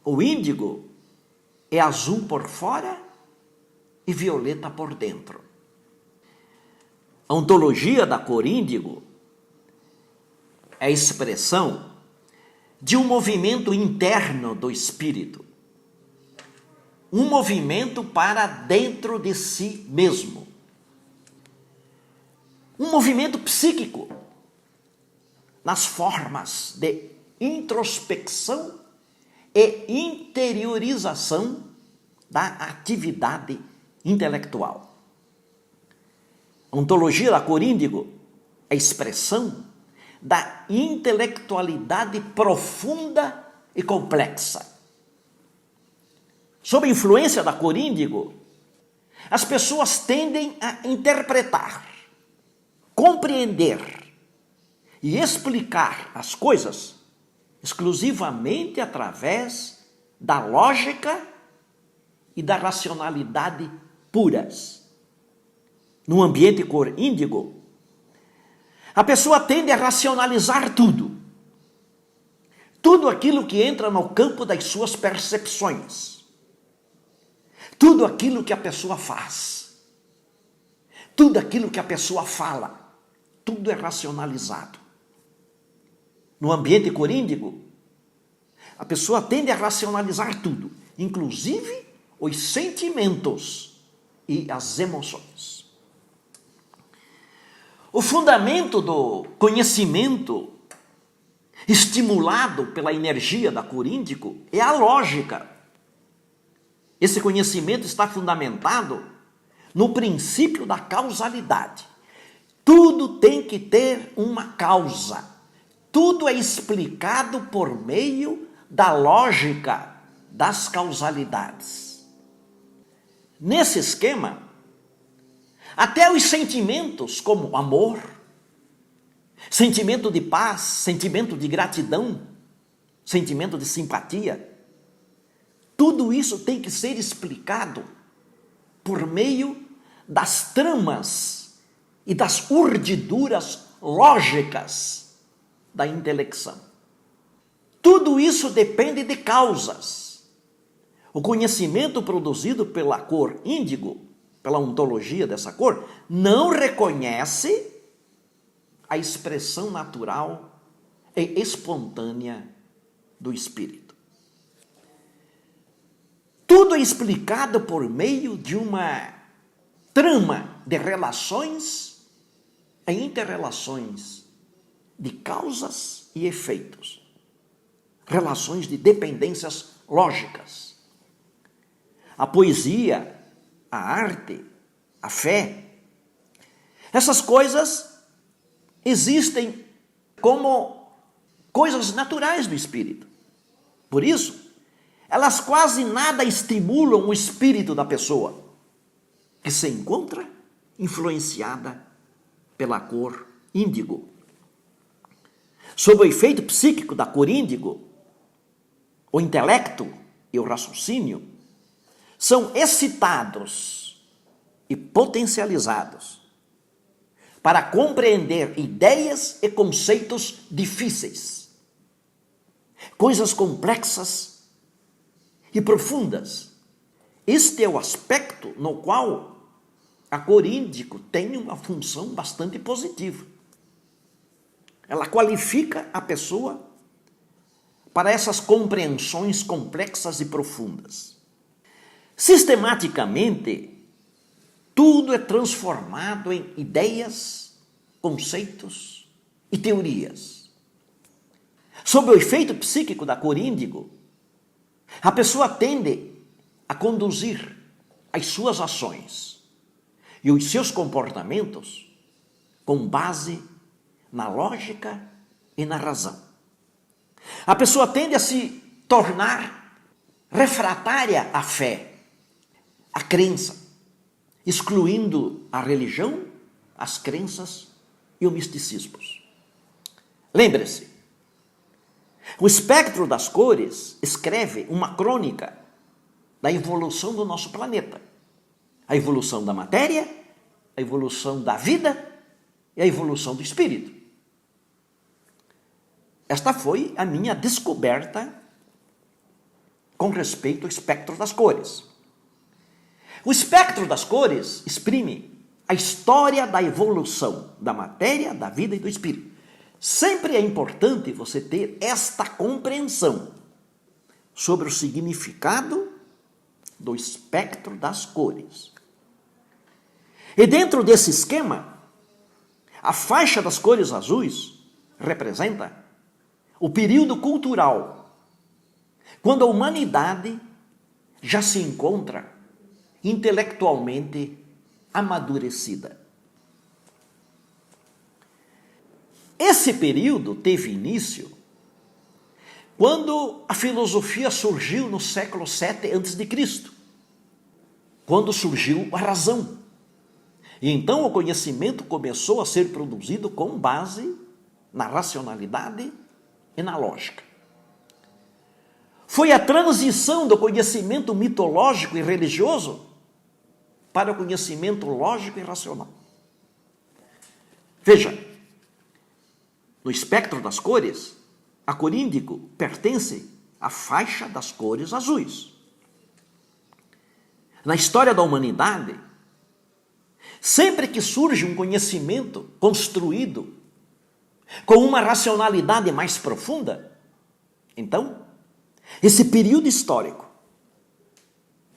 O índigo é azul por fora e violeta por dentro. A ontologia da cor índigo é a expressão de um movimento interno do espírito. Um movimento para dentro de si mesmo. Um movimento psíquico nas formas de introspecção e interiorização da atividade intelectual. A ontologia da cor índigo é a expressão da intelectualidade profunda e complexa. Sob a influência da cor índigo, as pessoas tendem a interpretar, compreender e explicar as coisas exclusivamente através da lógica e da racionalidade puras. No ambiente cor índigo, a pessoa tende a racionalizar tudo. Tudo aquilo que entra no campo das suas percepções. Tudo aquilo que a pessoa faz. Tudo aquilo que a pessoa fala. Tudo é racionalizado. No ambiente cor índigo, a pessoa tende a racionalizar tudo, inclusive os sentimentos e as emoções. O fundamento do conhecimento estimulado pela energia da cor índigo é a lógica. Esse conhecimento está fundamentado no princípio da causalidade. Tudo tem que ter uma causa. Tudo é explicado por meio da lógica das causalidades. Nesse esquema, até os sentimentos como amor, sentimento de paz, sentimento de gratidão, sentimento de simpatia, tudo isso tem que ser explicado por meio das tramas e das urdiduras lógicas da intelecção. Tudo isso depende de causas. O conhecimento produzido pela cor índigo, pela ontologia dessa cor, não reconhece a expressão natural e espontânea do espírito. Tudo é explicado por meio de uma trama de relações e interrelações, de causas e efeitos, relações de dependências lógicas. A poesia, a arte, a fé, essas coisas existem como coisas naturais do espírito. Por isso, elas quase nada estimulam o espírito da pessoa, que se encontra influenciada pela cor índigo. Sob o efeito psíquico da cor índigo, o intelecto e o raciocínio são excitados e potencializados para compreender ideias e conceitos difíceis, coisas complexas e profundas. Este é o aspecto no qual a cor índigo tem uma função bastante positiva. Ela qualifica a pessoa para essas compreensões complexas e profundas. Sistematicamente, tudo é transformado em ideias, conceitos e teorias. Sob o efeito psíquico da cor índigo, a pessoa tende a conduzir as suas ações e os seus comportamentos com base na lógica e na razão. A pessoa tende a se tornar refratária à fé, à crença, excluindo a religião, as crenças e o misticismo. Lembre-se, o espectro das cores escreve uma crônica da evolução do nosso planeta. A evolução da matéria, a evolução da vida e a evolução do espírito. Esta foi a minha descoberta com respeito ao espectro das cores. O espectro das cores exprime a história da evolução da matéria, da vida e do espírito. Sempre é importante você ter esta compreensão sobre o significado do espectro das cores. E dentro desse esquema, a faixa das cores azuis representa o período cultural, quando a humanidade já se encontra intelectualmente amadurecida. Esse período teve início quando a filosofia surgiu no século VII a.C., quando surgiu a razão. E então o conhecimento começou a ser produzido com base na racionalidade e na lógica. Foi a transição do conhecimento mitológico e religioso para o conhecimento lógico e racional. Veja, no espectro das cores, a cor índigo pertence à faixa das cores azuis. Na história da humanidade, sempre que surge um conhecimento construído com uma racionalidade mais profunda, então, esse período histórico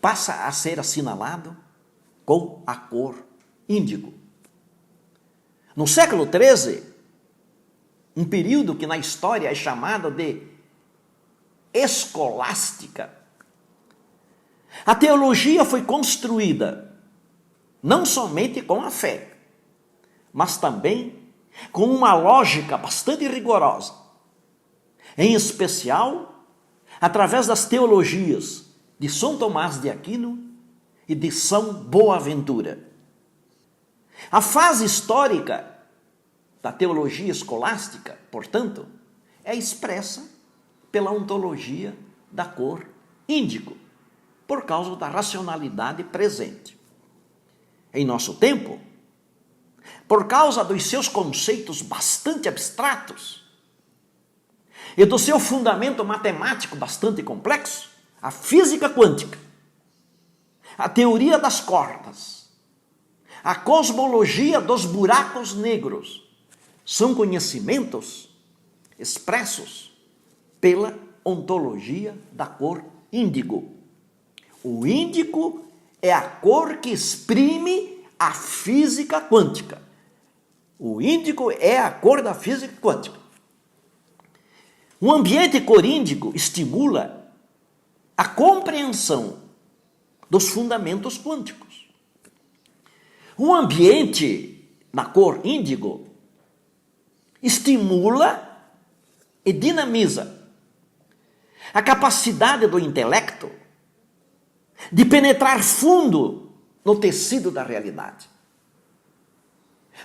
passa a ser assinalado com a cor índigo. No século XIII, um período que na história é chamado de escolástica, a teologia foi construída não somente com a fé, mas também com uma lógica bastante rigorosa, em especial através das teologias de São Tomás de Aquino e de São Boaventura. A fase histórica da teologia escolástica, portanto, é expressa pela ontologia da cor índigo, por causa da racionalidade presente. Em nosso tempo, por causa dos seus conceitos bastante abstratos e do seu fundamento matemático bastante complexo, a física quântica, a teoria das cordas, a cosmologia dos buracos negros, são conhecimentos expressos pela ontologia da cor índigo. O índigo é a cor que exprime a física quântica. O índigo é a cor da física quântica. O ambiente cor índigo estimula a compreensão dos fundamentos quânticos. O ambiente na cor índigo estimula e dinamiza a capacidade do intelecto de penetrar fundo no tecido da realidade,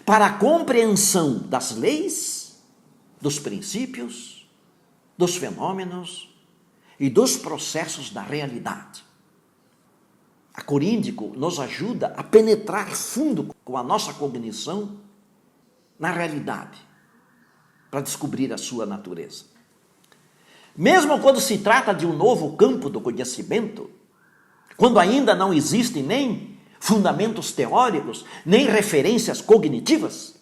para a compreensão das leis, dos princípios, dos fenômenos e dos processos da realidade. A cor índigo nos ajuda a penetrar fundo com a nossa cognição na realidade, para descobrir a sua natureza. Mesmo quando se trata de um novo campo do conhecimento, quando ainda não existem nem fundamentos teóricos, nem referências cognitivas,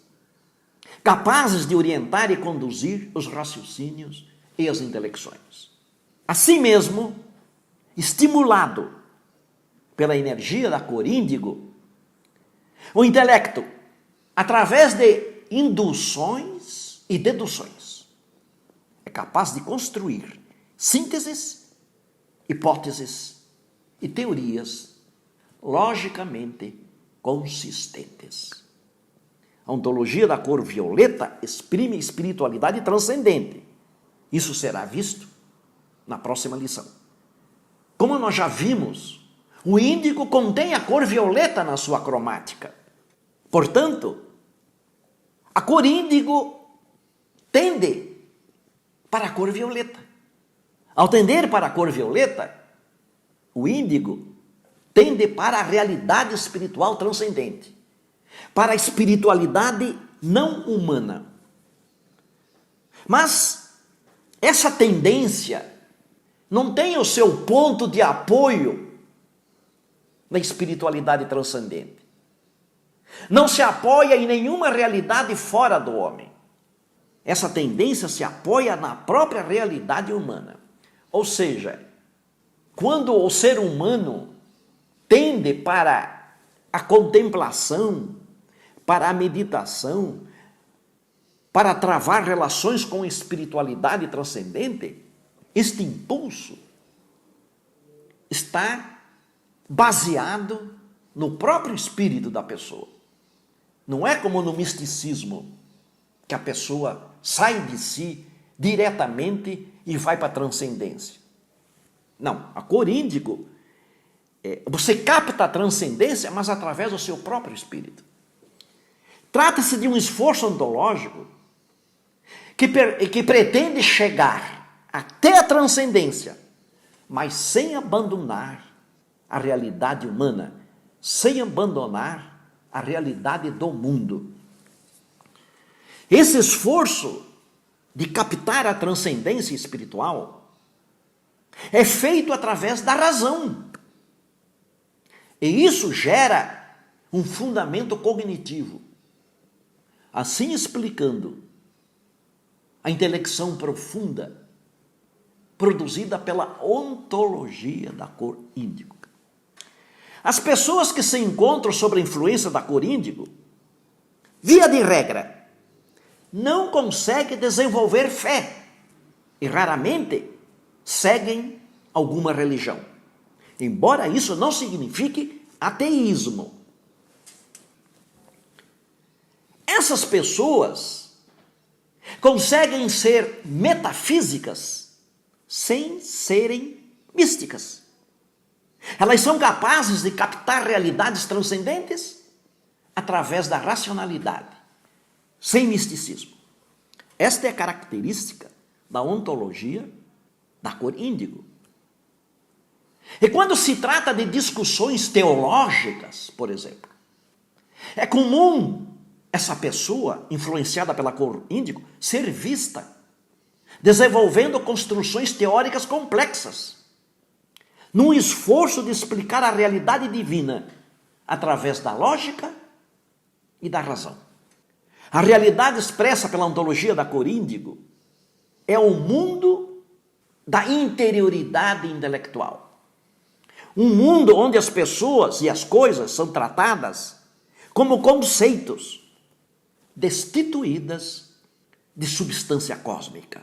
capazes de orientar e conduzir os raciocínios e as intelecções. Assim mesmo, estimulado pela energia da cor índigo, o intelecto, através de induções e deduções, é capaz de construir sínteses, hipóteses e teorias logicamente consistentes. A ontologia da cor violeta exprime espiritualidade transcendente. Isso será visto na próxima lição. Como nós já vimos, o índigo contém a cor violeta na sua cromática. Portanto, a cor índigo tende para a cor violeta. Ao tender para a cor violeta, o índigo tende para a realidade espiritual transcendente, para a espiritualidade não humana. Mas essa tendência não tem o seu ponto de apoio na espiritualidade transcendente. Não se apoia em nenhuma realidade fora do homem. Essa tendência se apoia na própria realidade humana. Ou seja, quando o ser humano tende para a contemplação, para a meditação, para travar relações com a espiritualidade transcendente, este impulso está baseado no próprio espírito da pessoa. Não é como no misticismo, que a pessoa sai de si diretamente e vai para a transcendência. Não, a cor índigo, você capta a transcendência, mas através do seu próprio espírito. Trata-se de um esforço ontológico que pretende chegar até a transcendência, mas sem abandonar a realidade humana, sem abandonar a realidade do mundo. Esse esforço de captar a transcendência espiritual é feito através da razão. E isso gera um fundamento cognitivo. Assim explicando a intelecção profunda produzida pela ontologia da cor índigo. As pessoas que se encontram sob a influência da cor índigo, via de regra, não conseguem desenvolver fé e raramente seguem alguma religião. Embora isso não signifique ateísmo. Essas pessoas conseguem ser metafísicas sem serem místicas. Elas são capazes de captar realidades transcendentes através da racionalidade, sem misticismo. Esta é a característica da ontologia da cor índigo. E quando se trata de discussões teológicas, por exemplo, é comum essa pessoa, influenciada pela cor índigo, ser vista desenvolvendo construções teóricas complexas, num esforço de explicar a realidade divina através da lógica e da razão. A realidade expressa pela ontologia da cor índigo é o mundo da interioridade intelectual. Um mundo onde as pessoas e as coisas são tratadas como conceitos destituídas de substância cósmica.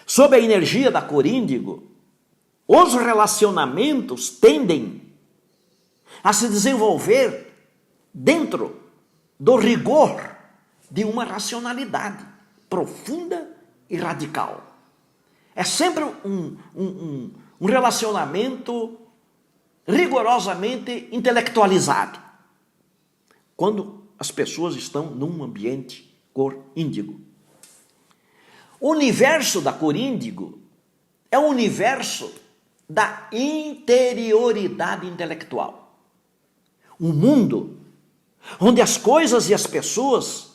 Sob a energia da cor índigo, os relacionamentos tendem a se desenvolver dentro do rigor de uma racionalidade profunda e radical. É sempre um relacionamento rigorosamente intelectualizado, quando as pessoas estão num ambiente cor índigo. O universo da cor índigo é o universo da interioridade intelectual. Um mundo onde as coisas e as pessoas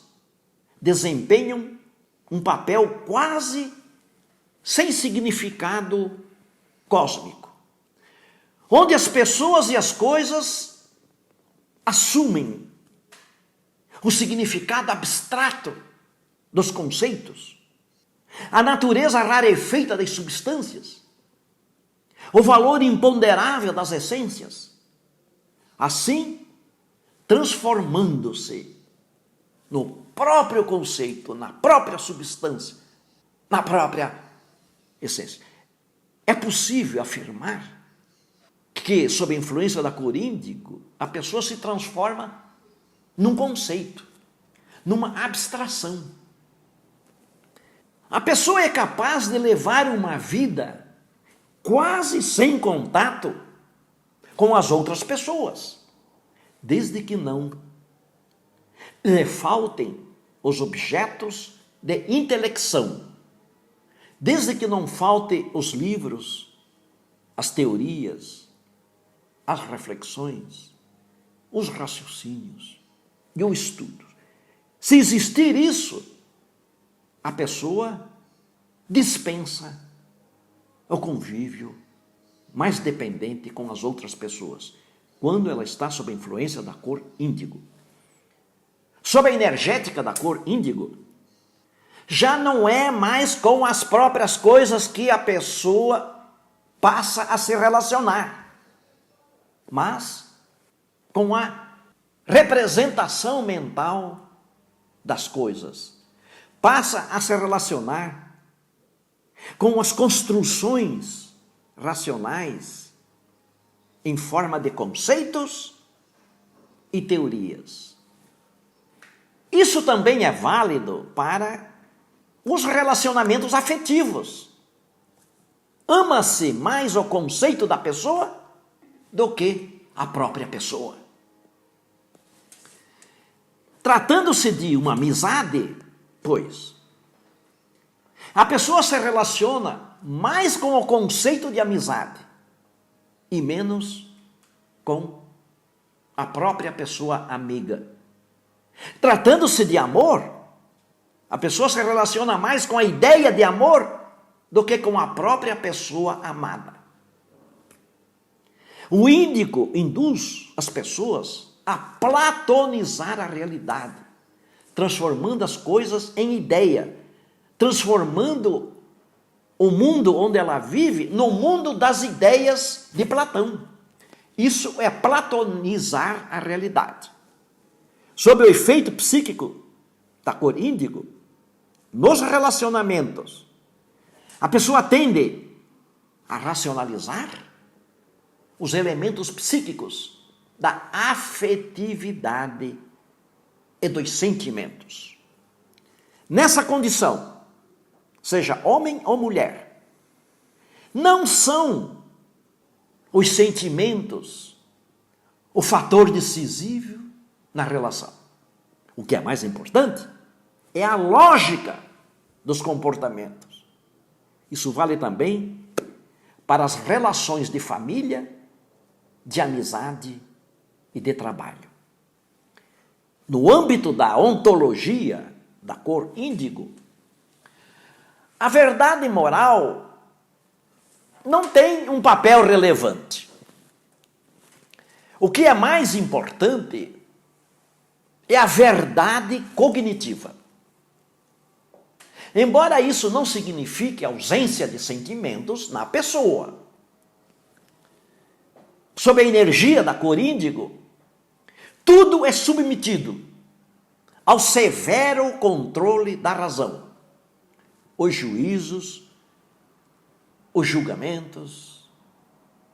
desempenham um papel quase sem significado cósmico. Onde as pessoas e as coisas assumem o significado abstrato dos conceitos, a natureza rarefeita das substâncias, o valor imponderável das essências, assim transformando-se no próprio conceito, na própria substância, na própria essência. É possível afirmar que, sob a influência da cor índigo, a pessoa se transforma num conceito, numa abstração. A pessoa é capaz de levar uma vida quase sem contato com as outras pessoas, desde que não lhe faltem os objetos de intelecção, desde que não faltem os livros, as teorias, as reflexões, os raciocínios e o estudo. Se existir isso, a pessoa dispensa o convívio mais dependente com as outras pessoas, quando ela está sob a influência da cor índigo. Sob a energética da cor índigo, já não é mais com as próprias coisas que a pessoa passa a se relacionar, mas com a representação mental das coisas. Passa a se relacionar com as construções racionais em forma de conceitos e teorias. Isso também é válido para os relacionamentos afetivos. Ama-se mais o conceito da pessoa do que a própria pessoa. Tratando-se de uma amizade, pois, a pessoa se relaciona mais com o conceito de amizade e menos com a própria pessoa amiga. Tratando-se de amor, a pessoa se relaciona mais com a ideia de amor do que com a própria pessoa amada. O índico induz as pessoas a platonizar a realidade, transformando as coisas em ideia, transformando o mundo onde ela vive no mundo das ideias de Platão. Isso é platonizar a realidade. Sob o efeito psíquico da cor índigo, nos relacionamentos, a pessoa tende a racionalizar os elementos psíquicos da afetividade e dos sentimentos. Nessa condição, seja homem ou mulher, não são os sentimentos o fator decisivo na relação. O que é mais importante é a lógica dos comportamentos. Isso vale também para as relações de família, de amizade e de trabalho. No âmbito da ontologia da cor índigo, a verdade moral não tem um papel relevante. O que é mais importante é a verdade cognitiva. Embora isso não signifique ausência de sentimentos na pessoa. Sob a energia da cor índigo, tudo é submetido ao severo controle da razão. Os juízos, os julgamentos,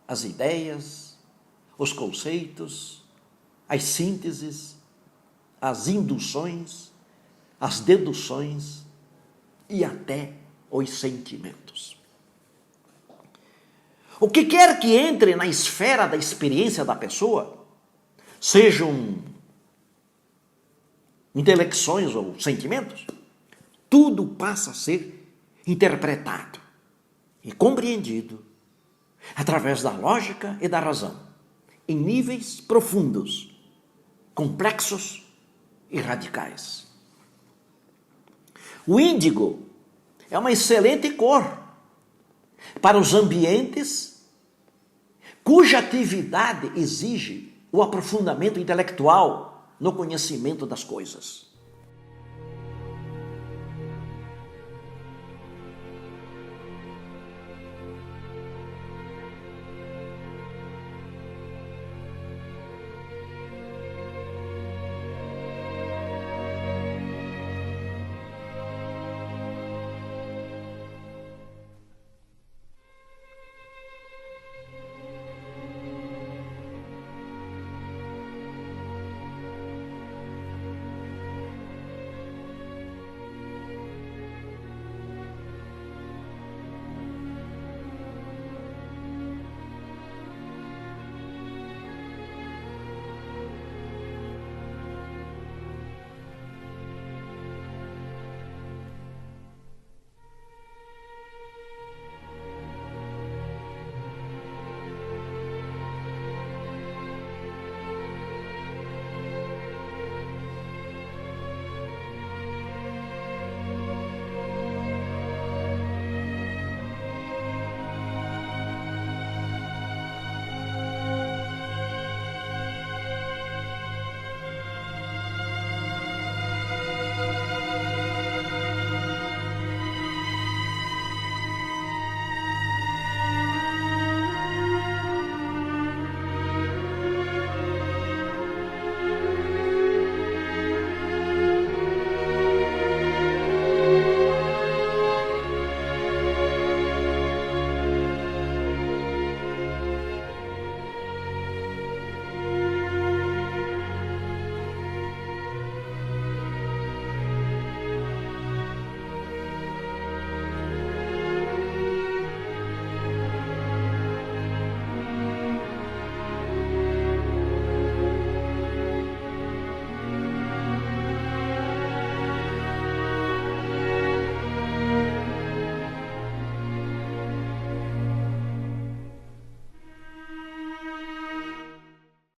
as ideias, os conceitos, as sínteses, as induções, as deduções e até os sentimentos. O que quer que entre na esfera da experiência da pessoa, sejam intelecções ou sentimentos, tudo passa a ser interpretado e compreendido através da lógica e da razão, em níveis profundos, complexos e radicais. O índigo é uma excelente cor para os ambientes cuja atividade exige o aprofundamento intelectual no conhecimento das coisas.